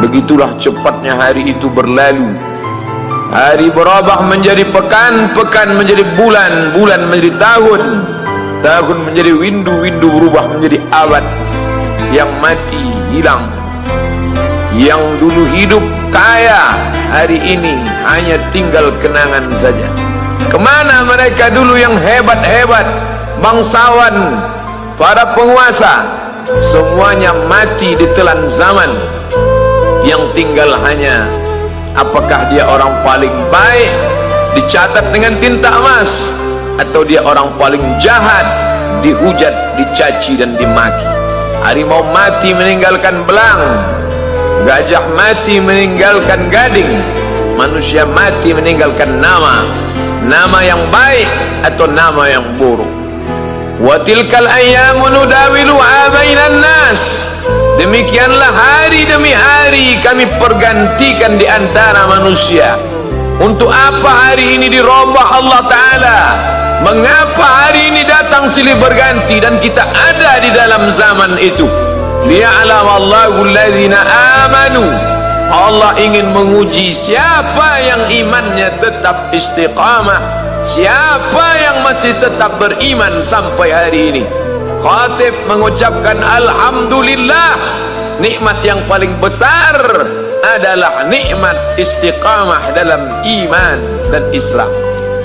Begitulah cepatnya hari itu berlalu. Hari berubah menjadi pekan, pekan menjadi bulan, bulan menjadi tahun, tahun menjadi windu, windu berubah menjadi abad. Yang mati hilang, yang dulu hidup kaya, hari ini hanya tinggal kenangan saja. Kemana mereka dulu yang hebat-hebat, bangsawan, para penguasa? Semuanya mati ditelan zaman. Yang tinggal hanya apakah dia orang paling baik, dicatat dengan tinta emas, atau dia orang paling jahat, dihujat, dicaci dan dimaki. Harimau mati meninggalkan belang, gajah mati meninggalkan gading, manusia mati meninggalkan nama, nama yang baik atau nama yang buruk. Wa tilkal ayyamu nudawiluha bainan nas. Demikianlah hari demi hari kami pergantikan di antara manusia. Untuk apa hari ini dirubah Allah Ta'ala? Mengapa hari ini datang silih berganti dan kita ada di dalam zaman itu? Liya'lamallahu alladhina amanu. Allah ingin menguji siapa yang imannya tetap istiqamah, siapa yang masih tetap beriman sampai hari ini. Khatib mengucapkan alhamdulillah, nikmat yang paling besar adalah nikmat istiqamah dalam iman dan Islam.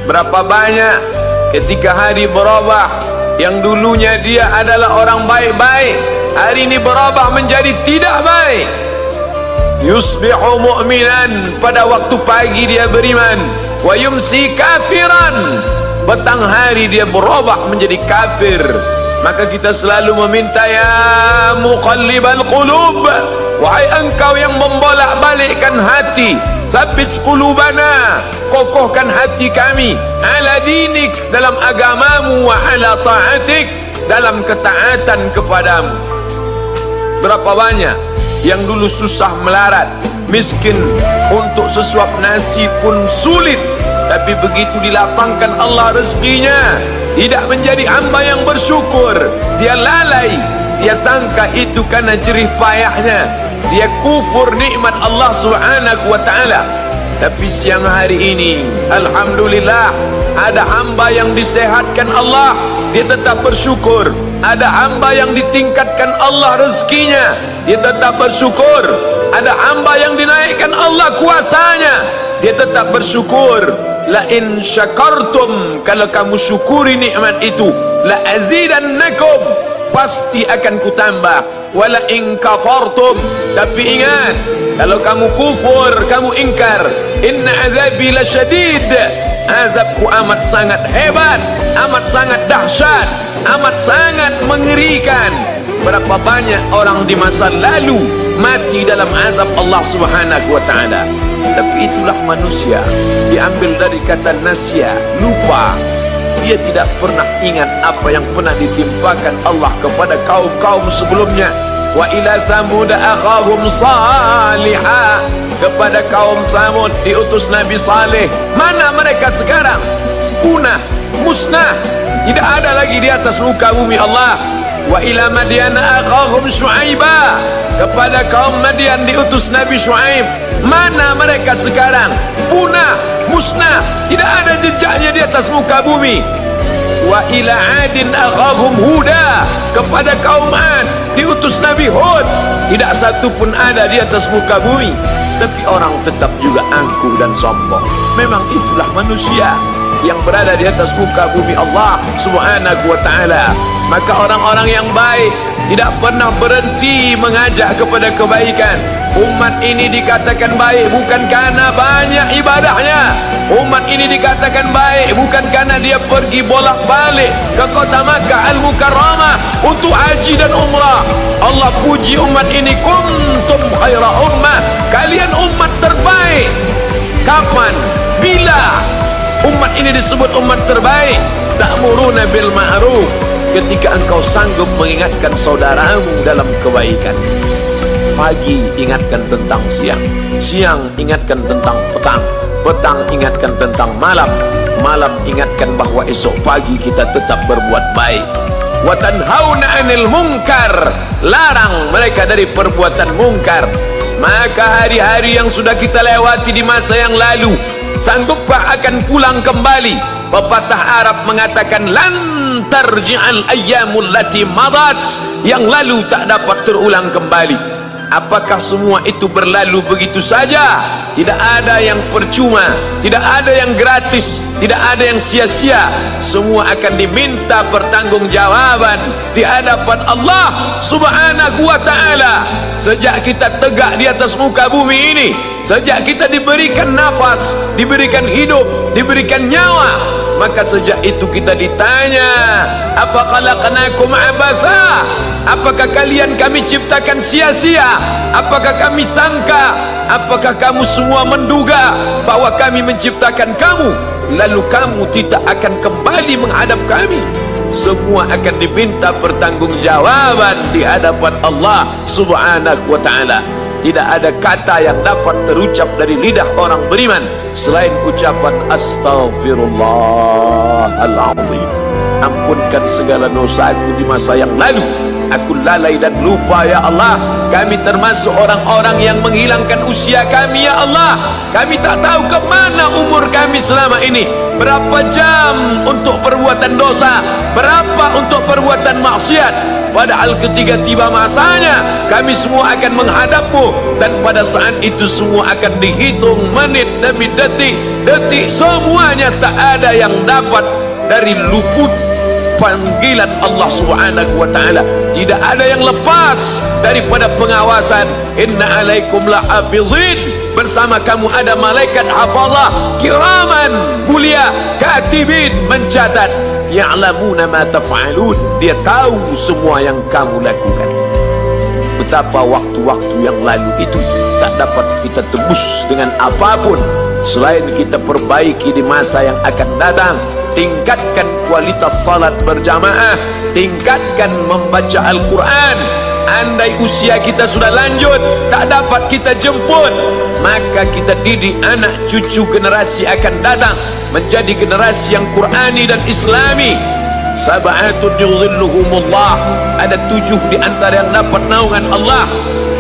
Berapa banyak ketika hari berubah, yang dulunya dia adalah orang baik-baik, hari ini berubah menjadi tidak baik. Yusbihu mu'minan, pada waktu pagi dia beriman, wa yumsi kafiran, petang hari dia berubah menjadi kafir. Maka kita selalu meminta, ya muqallibal qulub, wahai engkau yang membolak-balikkan hati, tsabbit qulubana, kokohkan hati kami, ala dinik, dalam agamamu, wa ala ta'atik, dalam ketaatan kepadamu. Berapa banyak yang dulu susah melarat, miskin, untuk sesuap nasi pun sulit, tapi begitu dilapangkan Allah rezekinya, tidak menjadi hamba yang bersyukur. Dia lalai, dia sangka itu karena jerih payahnya, dia kufur nikmat Allah Subhanahu wa ta'ala. Tapi siang hari ini alhamdulillah, ada hamba yang disehatkan Allah, dia tetap bersyukur. Ada hamba yang ditingkatkan Allah rezekinya, dia tetap bersyukur. Ada hamba yang dinaikkan Allah kuasanya, dia tetap bersyukur. La in syakartum, kalau kamu syukuri nikmat itu, la azidannakum, pasti akan kutambah. Wala in kafartum, tapi ingat, kalau kamu kufur, kamu ingkar, inna azabi lasyadid, azabku amat sangat hebat, amat sangat dahsyat, amat sangat mengerikan. Berapa banyak orang di masa lalu mati dalam azab Allah Subhanahu wa ta'ala. Tapi itulah manusia, diambil dari kata nasya, lupa. Dia tidak pernah ingat apa yang pernah ditimpakan Allah kepada kaum-kaum sebelumnya. Wa ila samud akhahum salihah, kepada kaum Samud diutus Nabi Saleh. Mana mereka sekarang? Punah, musnah, tidak ada lagi di atas muka bumi Allah. Wa ila Madyan akhahum Syuaiba, kepada kaum Madian diutus Nabi Syuaib. Mana mereka sekarang? Punah, musnah, tidak ada jejaknya di atas muka bumi. Wa ila Adin akhahum Huda, kepada kaum Ad diutus Nabi Hud. Tidak satu pun ada di atas muka bumi, tapi orang tetap juga angkuh dan sombong. Memang itulah manusia yang berada di atas muka bumi Allah Subhanahu wa ta'ala. Maka orang-orang yang baik tidak pernah berhenti mengajak kepada kebaikan. Umat ini dikatakan baik bukan karena banyak ibadahnya. Umat ini dikatakan baik bukan karena dia pergi bolak-balik ke kota Makkah Al-Mukarramah untuk haji dan umrah. Allah puji umat ini, kuntum khaira ummah, kalian umat terbaik. Kapan? Bila umat ini disebut umat terbaik? Ta'muruna bil ma'ruf, ketika engkau sanggup mengingatkan saudaramu dalam kebaikan. Pagi ingatkan tentang siang, siang ingatkan tentang petang, petang ingatkan tentang malam, malam ingatkan bahwa esok pagi kita tetap berbuat baik. Wa tanhauna 'anil munkar, larang mereka dari perbuatan mungkar. Maka hari-hari yang sudah kita lewati di masa yang lalu, sanggupkah akan pulang kembali? Pepatah Arab mengatakan, lan tarji'al ayyamul lati madat, yang lalu tak dapat terulang kembali. Apakah semua itu berlalu begitu saja? Tidak ada yang percuma, tidak ada yang gratis, tidak ada yang sia-sia. Semua akan diminta pertanggungjawaban di hadapan Allah Subhanahu wa ta'ala. Sejak kita tegak di atas muka bumi ini, sejak kita diberikan nafas, diberikan hidup, diberikan nyawa, maka sejak itu kita ditanya, apa khalaqnakum abatha? Apakah kalian kami ciptakan sia-sia? Apakah kami sangka? Apakah kamu semua menduga bahwa kami menciptakan kamu lalu kamu tidak akan kembali menghadap kami? Semua akan diminta pertanggungjawaban di hadapan Allah Subhanahu wa ta'ala. Tidak ada kata yang dapat terucap dari lidah orang beriman selain ucapan Astaghfirullahaladzim. Ampunkan segala dosaku di masa yang lalu. Aku lalai dan lupa ya Allah. Kami termasuk orang-orang yang menghilangkan usia kami ya Allah. Kami tak tahu ke mana umur kami selama ini. Berapa jam untuk perbuatan dosa, berapa untuk perbuatan maksiat. Padahal ketika tiba masanya, kami semua akan menghadapmu, dan pada saat itu semua akan dihitung menit demi detik. Detik semuanya tak ada yang dapat dari luput panggilan Allah Subhanahu wa ta'ala. Tidak ada yang lepas daripada pengawasan. Inna alaikum lahafizin, bersama kamu ada malaikat hafazah kiraman mulia, katibin mencatat, ya'lamuna ma taf'alun, dia tahu semua yang kamu lakukan. Betapa waktu-waktu yang lalu itu tak dapat kita tebus dengan apapun selain kita perbaiki di masa yang akan datang. Tingkatkan kualitas salat berjamaah, tingkatkan membaca Al-Quran. Andai usia kita sudah lanjut, tak dapat kita jemput, maka kita didik anak cucu generasi akan datang menjadi generasi yang Qurani dan Islami. Sab'atun yudhilluhumullah, ada 7 di antara yang dapat naungan Allah.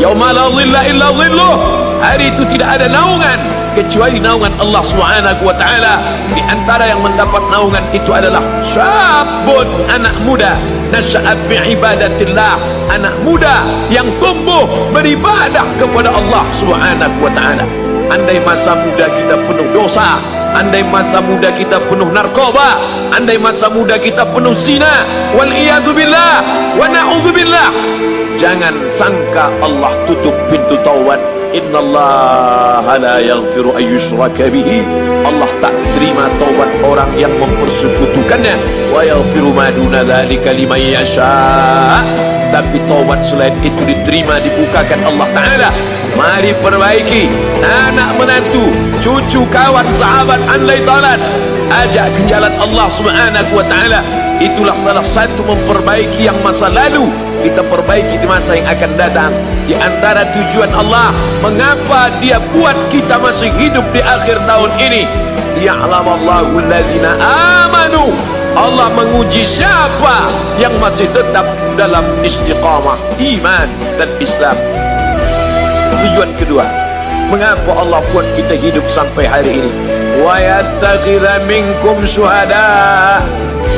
Yauma la dhilla illa dhilluh, hari itu tidak ada naungan kecuali naungan Allah Subhanahu wa ta'ala. Di antara yang mendapat naungan itu adalah syabun, anak muda, nasya'at fi ibadatillah, anak muda yang tumbuh beribadah kepada Allah Subhanahu wa ta'ala. Andai masa muda kita penuh dosa, andai masa muda kita penuh narkoba, andai masa muda kita penuh zina, wal iyadzu billah wa na'udzu billah, jangan sangka Allah tutup pintu taubat. Innallaha la yaghfiru ayyushraka bihi, Allah tak terima taubat orang yang mempersekutukannya. Wa yaghfiru ma duna dzalika liman yasha, tapi taubat selain itu diterima, dibukakan Allah Ta'ala. Mari perbaiki anak menantu, cucu, kawan, sahabat, andai talat, ajak ke jalan Allah Subhanahu wa ta'ala. Itulah salah satu memperbaiki yang masa lalu, kita perbaiki di masa yang akan datang. Di antara tujuan Allah mengapa dia buat kita masih hidup di akhir tahun ini, liya'lamallahu allazina amanu, Allah menguji siapa yang masih tetap dalam istiqamah iman dan Islam. Tujuan kedua, mengapa Allah buat kita hidup sampai hari ini? Wa yattakhidha minkum syuhada,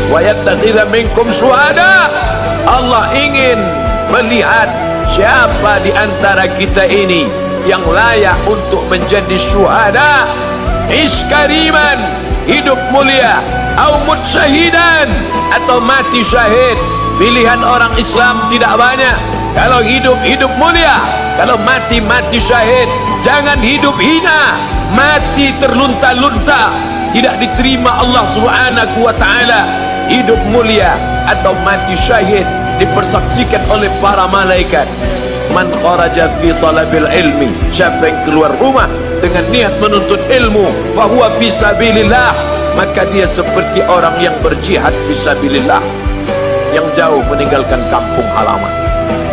wa yattakhidha minkum syuhada, Allah ingin melihat siapa di antara kita ini yang layak untuk menjadi syuhada. Iskariman, hidup mulia, au mutsyahidan, atau mati syahid. Pilihan orang Islam tidak banyak. Kalau hidup, hidup mulia. Kalau mati, mati syahid. Jangan hidup hina, mati terlunta-lunta, tidak diterima Allah Subhanahu wa ta'ala. Hidup mulia atau mati syahid dipersaksikan oleh para malaikat. Man kharaja fi talabil ilmi, siapa yang keluar rumah dengan niat menuntut ilmu, fahuwa fi sabilillah, maka dia seperti orang yang berjihad fi sabilillah, yang jauh meninggalkan kampung halaman,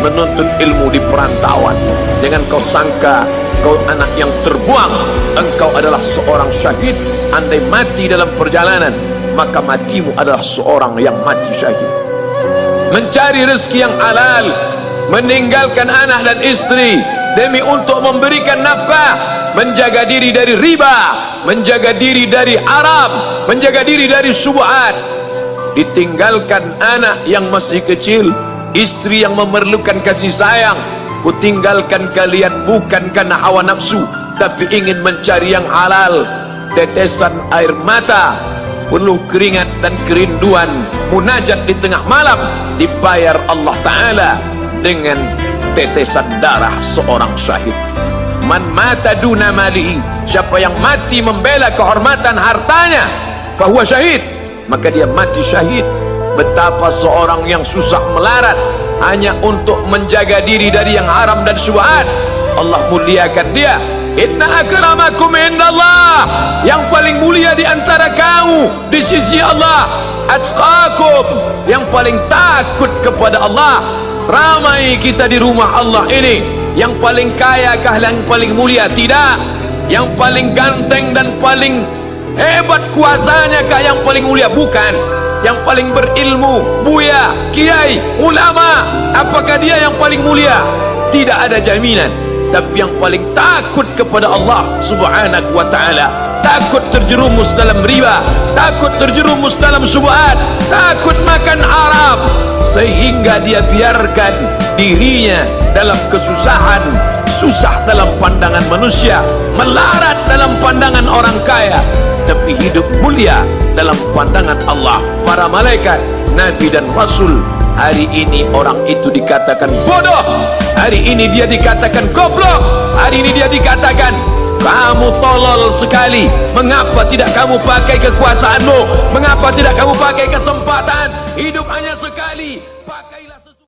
menuntut ilmu di perantauan. Jangan kau sangka kau anak yang terbuang, engkau adalah seorang syahid. Andai mati dalam perjalanan, maka matimu adalah seorang yang mati syahid. Mencari rezeki yang halal, meninggalkan anak dan istri, demi untuk memberikan nafkah, menjaga diri dari riba, menjaga diri dari haram, menjaga diri dari syubhat. Ditinggalkan anak yang masih kecil, istri yang memerlukan kasih sayang. Kutinggalkan kalian bukan karena hawa nafsu, tapi ingin mencari yang halal. Tetesan air mata, penuh keringat dan kerinduan, munajat di tengah malam, dibayar Allah Ta'ala dengan tetesan darah seorang syahid. Man mata duna malihi, siapa yang mati membela kehormatan hartanya, fahuwa syahid, maka dia mati syahid. Betapa seorang yang susah melarat hanya untuk menjaga diri dari yang haram dan syubhat, Allah muliakan dia. Inna akramakum indallah, yang paling mulia di antara kamu di sisi Allah, atqakum, yang paling takut kepada Allah. Ramai kita di rumah Allah ini, yang paling kaya kah yang paling mulia? Tidak. Yang paling ganteng dan paling hebat kuasanya kah yang paling mulia? Bukan. Yang paling berilmu, buya, kiai, ulama, apakah dia yang paling mulia? Tidak ada jaminan. Tapi yang paling takut kepada Allah Subhanahu wa ta'ala, takut terjerumus dalam riba, takut terjerumus dalam syubhat, takut makan haram, sehingga dia biarkan dirinya dalam kesusahan, susah dalam pandangan manusia, melarat dalam pandangan orang kaya, tapi hidup mulia dalam pandangan Allah, para malaikat, nabi dan rasul. Hari ini orang itu dikatakan bodoh, hari ini dia dikatakan goblok, hari ini dia dikatakan kamu tolol sekali. Mengapa tidak kamu pakai kekuasaanmu? Mengapa tidak kamu pakai kesempatan? Hidup hanya sekali.